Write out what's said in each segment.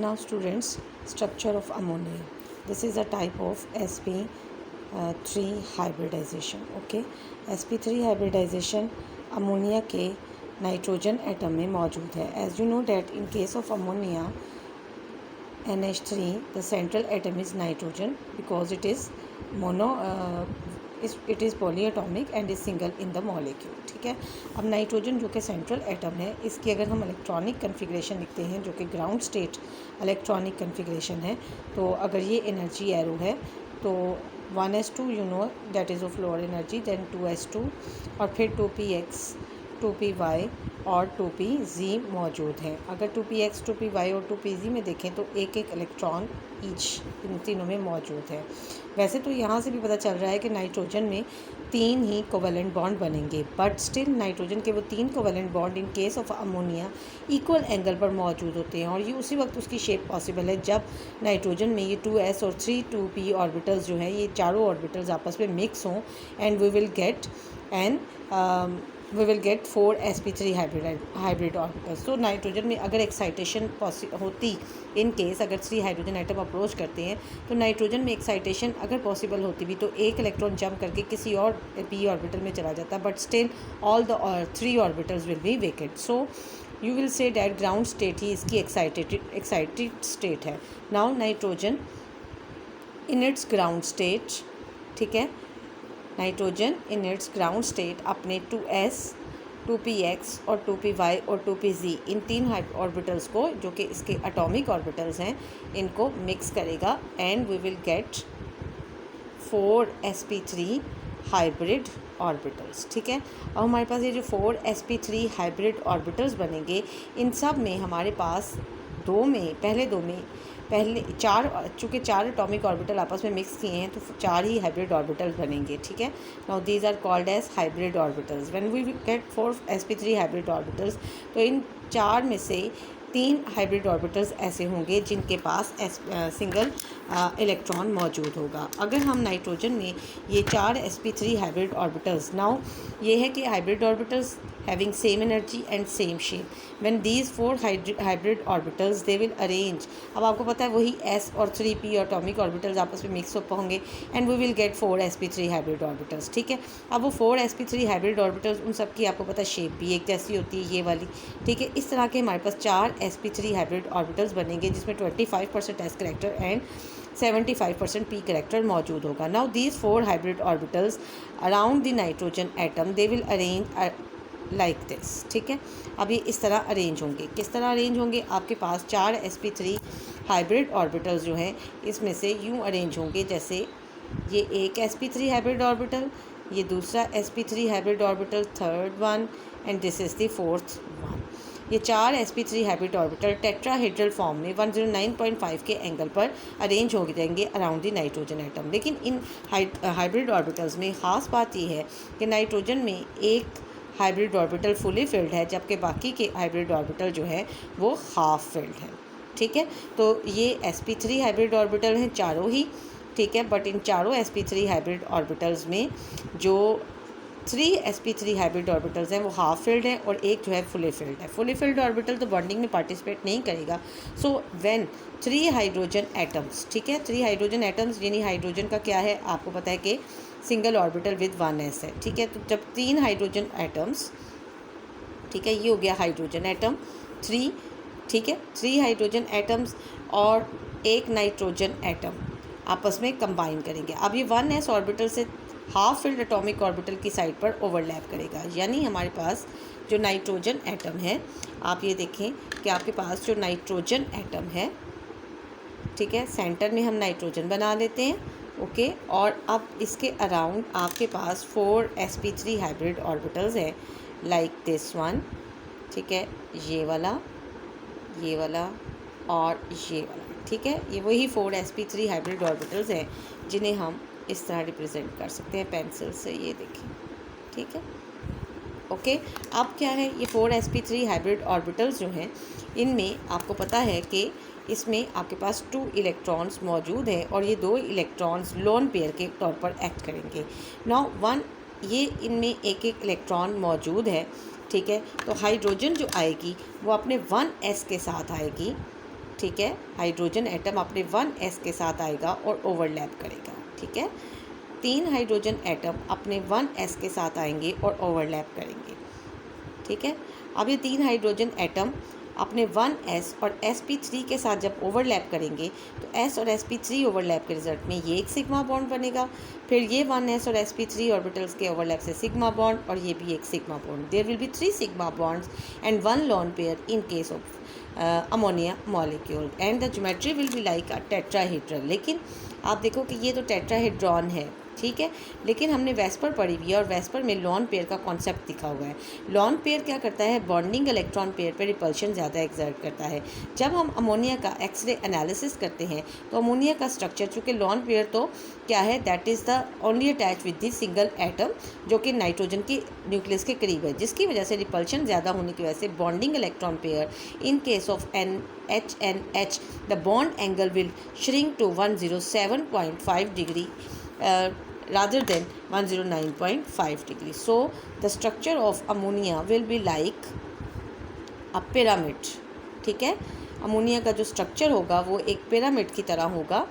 Now students, structure of ammonia. This is a type of sp3 hybridization. Okay, sp3 hybridization ammonia के nitrogen atom में मौजूद है. As you know that in case of ammonia NH3 the central atom is nitrogen because it is it is polyatomic and is single in the molecule. ठीक है. अब nitrogen जो कि central atom है, इसकी अगर हम इलेक्ट्रॉनिक कन्फिग्रेशन लिखते हैं जो कि ग्राउंड स्टेट इलेक्ट्रॉनिक कन्फिग्रेशन है, तो अगर ये एनर्जी एरो है तो 1s2 you know that is of lower energy, then 2s2 और फिर 2px 2py और 2pz मौजूद हैं. अगर 2px 2py और 2pz में देखें तो एक एक इलेक्ट्रॉन ईच इन तीनों में मौजूद है. वैसे तो यहाँ से भी पता चल रहा है कि नाइट्रोजन में 3 ही कोवेलेंट बॉन्ड बनेंगे, बट स्टिल नाइट्रोजन के वो 3 covalent bond in case of ammonia equal angle पर मौजूद होते हैं, और ये उसी वक्त उसकी शेप पॉसिबल है जब नाइट्रोजन में ये 2s और 3 2p ऑर्बिटल्स जो हैं, ये चारों ऑर्बिटल्स आपस में मिक्स हों and we will get 4 sp3 hybrid orbitals. तो नाइट्रोजन में अगर एक्साइटेशन होती, इन केस अगर 3 हाइड्रोजन एटम अप्रोच करते हैं तो नाइट्रोजन में एक्साइटेशन अगर पॉसिबल होती भी तो एक इलेक्ट्रॉन जंप करके किसी और p ऑर्बिटल में चला जाता, but still all the 3 orbitals will be vacant. So you will say that ground state ही इसकी एक्साइटेड स्टेट है. Now nitrogen in its ground state, ठीक है, nitrogen in its ground state अपने 2s 2px और 2py और 2pz इन 3 orbitals को, जो कि इसके एटॉमिक ऑर्बिटल्स हैं, इनको मिक्स करेगा and we will get 4 sp3 hybrid orbitals. ठीक है. अब हमारे पास ये जो 4 sp3 हाइब्रिड ऑर्बिटल्स बनेंगे, इन सब में हमारे पास पहले 4, चूँकि 4 एटॉमिक ऑर्बिटल आपस में मिक्स किए हैं तो 4 ही हाइब्रिड ऑर्बिटल्स बनेंगे. ठीक है. Now these are called as hybrid orbitals. When we get 4 sp3 hybrid orbitals, तो इन 4 में से 3 हाइब्रिड ऑर्बिटल्स ऐसे होंगे जिनके पास सिंगल इलेक्ट्रॉन मौजूद होगा. अगर हम नाइट्रोजन में ये 4 sp3 हाइब्रिड ऑर्बिटल्स, नाउ ये है कि hybrid orbitals having same energy and same shape, when these 4 hybrid orbitals they will arrange. अब आपको पता है वही s और 3p एटॉमिक ऑर्बिटल्स आपस में मिक्स अप होंगे and we will get 4 sp3 hybrid orbitals. ठीक है. अब वो 4 sp3 हाइब्रिड ऑर्बिटल्स, उन सब की आपको पता है शेप भी एक जैसी होती है, ये वाली. ठीक है. इस तरह के हमारे पास 4 sp3 हाइब्रिड ऑर्बिटल्स बनेंगे जिसमें 25% s character and 75% p character मौजूद होगा. Now these 4 hybrid orbitals around the nitrogen atom they will arrange like this. ठीक है. अब ये इस तरह अरेंज होंगे. किस तरह अरेंज होंगे? आपके पास 4 sp3 हाइब्रिड ऑर्बिटल्स जो हैं, इसमें से यूँ अरेंज होंगे जैसे ये एक sp3 हाइब्रिड ऑर्बिटल, ये दूसरा sp3 hybrid orbital, third one, and this is the fourth one. ये 4 sp3 hybrid orbital tetrahedral form में 109.5 के एंगल पर अरेंज हो जाएंगे अराउंड द नाइट्रोजन एटम. लेकिन इन हाइब्रिड ऑर्बिटल्स में ख़ास बात यह है कि नाइट्रोजन में एक हाइब्रिड ऑर्बिटल फुली फिल्ड है, जबकि बाकी के हाइब्रिड ऑर्बिटल जो है वो हाफ फिल्ड है. ठीक है. तो ये sp3 हाइब्रिड ऑर्बिटल हैं चारों ही. ठीक है. बट इन चारों sp3 हाइब्रिड ऑर्बिटल्स में जो 3 sp3 हाइब्रिड ऑर्बिटल्स हैं वो हाफ फिल्ड है और एक जो है फुली फिल्ड है. फुली फिल्ड ऑर्बिटल तो बॉन्डिंग में पार्टिसिपेट नहीं करेगा. सो व्हेन 3 हाइड्रोजन एटम्स, ठीक है, 3 हाइड्रोजन एटम्स, यानी हाइड्रोजन का क्या है आपको पता है कि सिंगल ऑर्बिटल विद 1s है. ठीक है. तो जब 3 हाइड्रोजन एटम्स, ठीक है, ये हो गया हाइड्रोजन एटम 3, ठीक है, 3 हाइड्रोजन एटम्स और एक नाइट्रोजन एटम आपस में कंबाइन करेंगे. अब ये 1s ऑर्बिटल से हाफ फिल्ड एटॉमिक ऑर्बिटल की साइड पर ओवरलैप करेगा, यानी हमारे पास जो नाइट्रोजन एटम है, आप ये देखें कि आपके पास जो नाइट्रोजन एटम है, ठीक है, सेंटर में हम नाइट्रोजन बना लेते हैं. ओके. और अब इसके अराउंड आपके पास 4 sp3 हाइब्रिड ऑर्बिटल्स हैं लाइक दिस वन. ठीक है. ये वाला और ये वाला. ठीक है. ये वही 4 sp3 हाइब्रिड ऑर्बिटल्स हैं जिन्हें हम इस तरह रिप्रेजेंट कर सकते हैं पेंसिल से. ये देखें. ठीक है. ओके. अब क्या है, ये 4 sp3 हाइब्रिड ऑर्बिटल्स जो हैं, इनमें आपको पता है कि इसमें आपके पास 2 इलेक्ट्रॉन्स मौजूद हैं और ये 2 इलेक्ट्रॉन्स लोन पेयर के तौर पर एक्ट करेंगे. नाउ ये इनमें एक इलेक्ट्रॉन मौजूद है. ठीक है. तो हाइड्रोजन जो आएगी वो अपने 1s के साथ आएगी. ठीक है, हाइड्रोजन एटम अपने 1s के साथ आएगा और ओवरलैप करेगा। ठीक है, 3 हाइड्रोजन एटम अपने 1s के साथ आएंगे और ओवरलैप करेंगे। ठीक है, अब ये 3 हाइड्रोजन एटम अपने 1s और sp3 के साथ जब ओवरलैप करेंगे तो s और sp3 ओवरलैप के रिजल्ट में ये एक सिग्मा बॉन्ड बनेगा, फिर ये 1s और sp3 ऑर्बिटल्स के ओवरलैप से सिग्मा बॉन्ड और ये भी एक sigma bond. There will be 3 sigma bonds and 1 lone pair in case of ammonia molecule and the geometry will be like a tetrahedral. लेकिन आप देखो कि ये तो टेट्राहेड्रॉन है, ठीक है, लेकिन हमने वेस्पर पढ़ी हुई है और वेस्पर में लॉन पेयर का कॉन्सेप्ट दिखा हुआ है। लॉन पेयर क्या करता है, बॉन्डिंग इलेक्ट्रॉन पेयर पे रिपल्शन ज़्यादा एक्सर्ट करता है। जब हम अमोनिया का एक्सरे एनालिसिस करते हैं तो अमोनिया का स्ट्रक्चर, चूँकि लॉन पेयर तो क्या है, that is the only attach with the single atom जो कि नाइट्रोजन के न्यूक्लियस के करीब है, जिसकी वजह से रिपल्शन ज़्यादा होने की वजह से bonding electron pair in case of NH the bond angle will shrink to 107.5 degree rather than 109.5 degree. So the structure of ammonia will be like a pyramid. ठीक है, अमोनिया का जो स्ट्रक्चर होगा वो एक पिरामिड की तरह होगा।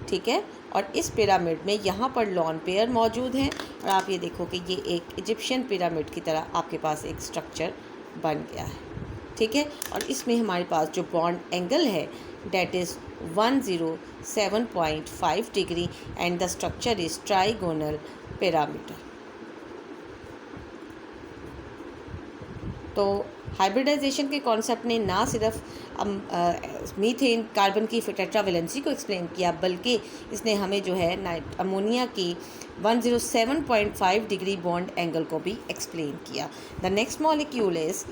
ठीक है, और इस पिरामिड में यहाँ पर लॉन पेयर मौजूद हैं और आप ये देखो कि ये एक इजिप्शियन पिरामिड की तरह आपके पास एक स्ट्रक्चर बन गया है। ठीक है, और इसमें हमारे पास जो बॉन्ड एंगल है that is 107.5 degree and the structure is trigonal pyramidal. तो हाइब्रिडाइजेशन के कॉन्सेप्ट ने ना सिर्फ मीथेन कार्बन की टेट्रावेलेंसी को एक्सप्लेन किया, बल्कि इसने हमें जो है अमोनिया की 107.5 डिग्री बॉन्ड एंगल को भी एक्सप्लेन किया। The next molecule is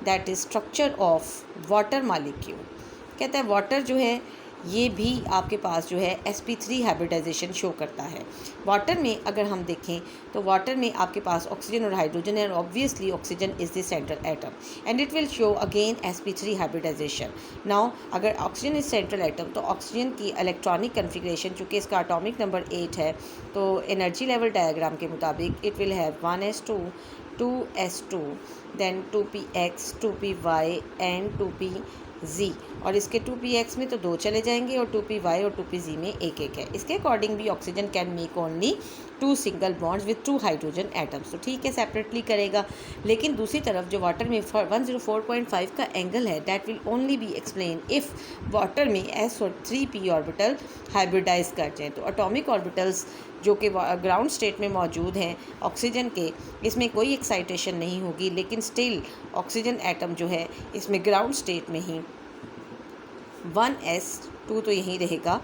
that is structure of water molecule. कहता है वाटर जो है ये भी आपके पास जो है sp3 हाइब्रिडाइजेशन शो करता है। वाटर में अगर हम देखें तो वाटर में आपके पास ऑक्सीजन और हाइड्रोजन है, और obviously oxygen is the central atom and it will show again sp3 hybridisation. Now अगर ऑक्सीजन इज सेंट्रल एटम तो ऑक्सीजन की इलेक्ट्रॉनिक कन्फिग्रेशन, चूँकि इसका एटॉमिक नंबर 8 है, तो एनर्जी लेवल डायग्राम के मुताबिक it will have 1s2 2s2 then 2px 2py and 2pz, और इसके 2px में तो 2 चले जाएंगे और 2py और 2pz में एक है। इसके अकॉर्डिंग भी oxygen can make only 2 single bonds with 2 hydrogen atoms, तो ठीक है सेपरेटली करेगा। लेकिन दूसरी तरफ जो वाटर में 104.5 का एंगल है that will only B explain if water में s और 3p ऑर्बिटल हाइब्रिडाइज कर जाएँ। तो एटॉमिक ऑर्बिटल्स जो कि ग्राउंड स्टेट में मौजूद हैं ऑक्सीजन के, इसमें कोई एक्साइटेशन नहीं होगी, लेकिन स्टिल ऑक्सीजन एटम जो है इसमें ग्राउंड स्टेट में ही 1s2 तो यहीं रहेगा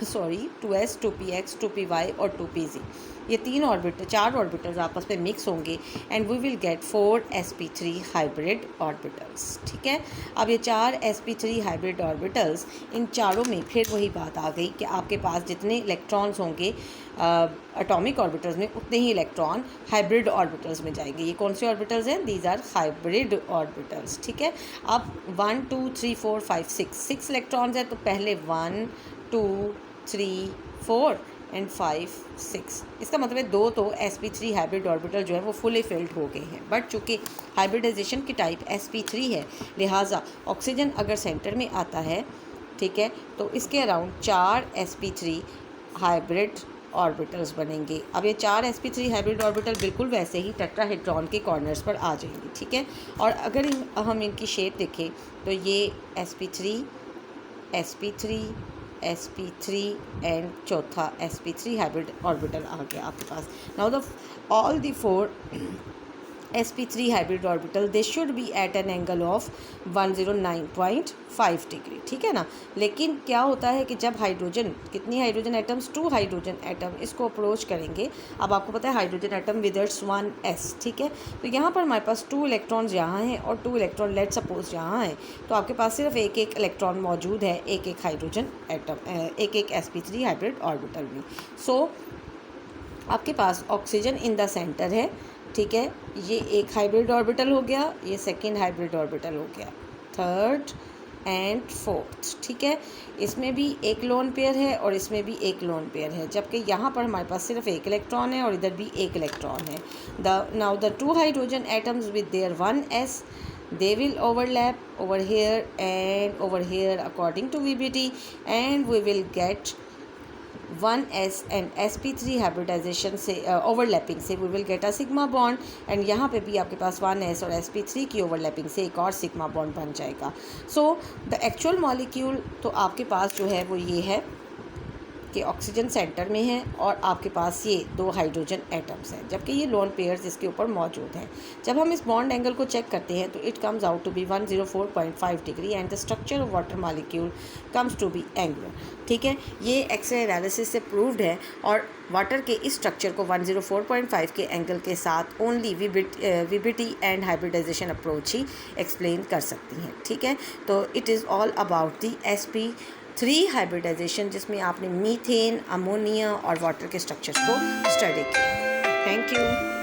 सॉरी 2s 2px 2py और 2pz, ये 4 ऑर्बिटल्स आपस में मिक्स होंगे and we will get 4 sp3 hybrid orbitals. ठीक है, अब ये 4 sp3 हाइब्रिड ऑर्बिटल्स, इन चारों में फिर वही बात आ गई कि आपके पास जितने इलेक्ट्रॉन्स होंगे एटॉमिक ऑर्बिटल्स में उतने ही इलेक्ट्रॉन हाइब्रिड ऑर्बिटल्स में जाएंगे। ये कौन से ऑर्बिटल्स हैं, दीज आर हाइब्रिड ऑर्बिटल्स। ठीक है, अब 1 2 3 4 5 6 इलेक्ट्रॉन्स हैं, तो पहले 1 2 3 4 एंड 5 6, इसका मतलब है 2 तो sp3 हाइब्रिड ऑर्बिटल जो है वो फुली फिल्ड हो गए हैं। बट चूँकि हाइब्रिडाइजेशन की टाइप sp3 है, लिहाजा ऑक्सीजन अगर सेंटर में आता है, ठीक है, तो इसके अराउंड 4 sp3 हाइब्रिड ऑर्बिटल्स बनेंगे। अब ये 4 sp3 हाइब्रिड ऑर्बिटल बिल्कुल वैसे ही टेट्राहेड्रॉन के कॉर्नर्स पर आ जाएंगे। ठीक है, और अगर हम इनकी शेप देखें तो ये sp3 एंड चौथा sp3 हाइब्रिड ऑर्बिटल आ गया आपके पास। Now the all the 4 sp3 hybrid orbital they should be at an angle of 109.5 degree. ठीक है ना, लेकिन क्या होता है कि जब हाइड्रोजन, कितनी हाइड्रोजन एटम्स, 2 हाइड्रोजन एटम इसको अप्रोच करेंगे। अब आपको पता है hydrogen atom with its 1s, ठीक है, तो यहाँ पर हमारे पास 2 इलेक्ट्रॉन्स यहाँ हैं और 2 इलेक्ट्रॉन लेट सपोज यहाँ हैं, तो आपके पास सिर्फ एक इलेक्ट्रॉन मौजूद है एक हाइड्रोजन एटम एक sp3 हाइब्रिड ऑर्बिटल में। सो आपके पास ऑक्सीजन इन द सेंटर है। ठीक है, ये एक हाइब्रिड ऑर्बिटल हो गया, ये सेकंड हाइब्रिड ऑर्बिटल हो गया, थर्ड एंड फोर्थ। ठीक है, इसमें भी एक लोन पेयर है और इसमें भी एक लोन पेयर है, जबकि यहाँ पर हमारे पास सिर्फ एक इलेक्ट्रॉन है और इधर भी एक इलेक्ट्रॉन है। Now the 2 hydrogen atoms with their 1s they will overlap over here and over here according to VBT, and we will get 1s and sp3 hybridization से ओवरलैपिंग से we will get a sigma bond, and यहाँ पे भी आपके पास 1s और sp3 की overlapping से एक और सिग्मा बॉन्ड बन जाएगा. सो द एक्चुअल मॉलिक्यूल तो आपके पास जो है वो ये है कि ऑक्सीजन सेंटर में है और आपके पास ये 2 हाइड्रोजन एटम्स हैं, जबकि ये लोन पेयर्स इसके ऊपर मौजूद हैं. जब हम इस बॉन्ड एंगल को चेक करते हैं तो it comes out to be 104.5 degree and the structure of water molecule comes to be angular. ठीक है, ये एक्सरे एनालिसिस से प्रूव्ड है और वाटर के इस स्ट्रक्चर को 104.5 के एंगल के साथ only VBT and hybridisation approach ही एक्सप्लेन कर सकती हैं. ठीक है, तो it is all about the sp3 hybridisation, जिसमें आपने मीथेन, अमोनिया और वाटर के स्ट्रक्चर्स को स्टडी किया. Thank you.